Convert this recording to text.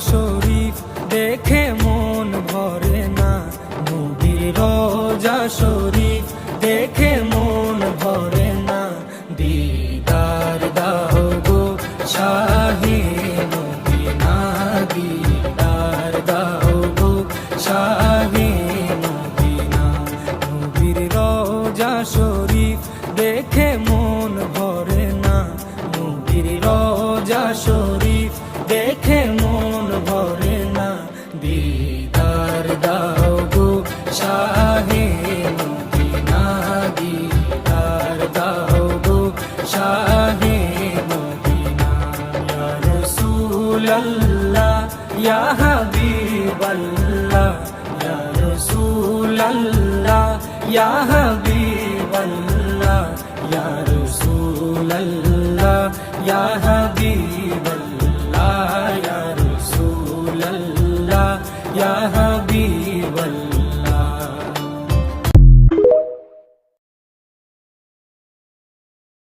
শরীফ দেখে মন ভরে না, নবীর রোজা শরীফ দেখে মন ভরে না। দিদার দাও গো শাহে মদিনা, দিদার দাও গো শাহে মদিনা। নবীর রোজা শরীফ দেখে মন ভরে না, নবীর রোজা শরীফ দেখে মন ভরে না। দিদার দাও গো শাহে মদিনা, দিদার দাও গো শাহে মদিনা। ইয়া রাসূলাল্লাহ ইয়া হাবিবাল্লাহ, ইয়া রাসূলাল্লাহ ইয়া হাবিবাল্লাহ, ইয়া রাসূলাল্লাহ ইয়া হাবিবাল্লাহ, ইয়া রাসূলাল্লাহ ইয়া হাবিবাল্লাহ।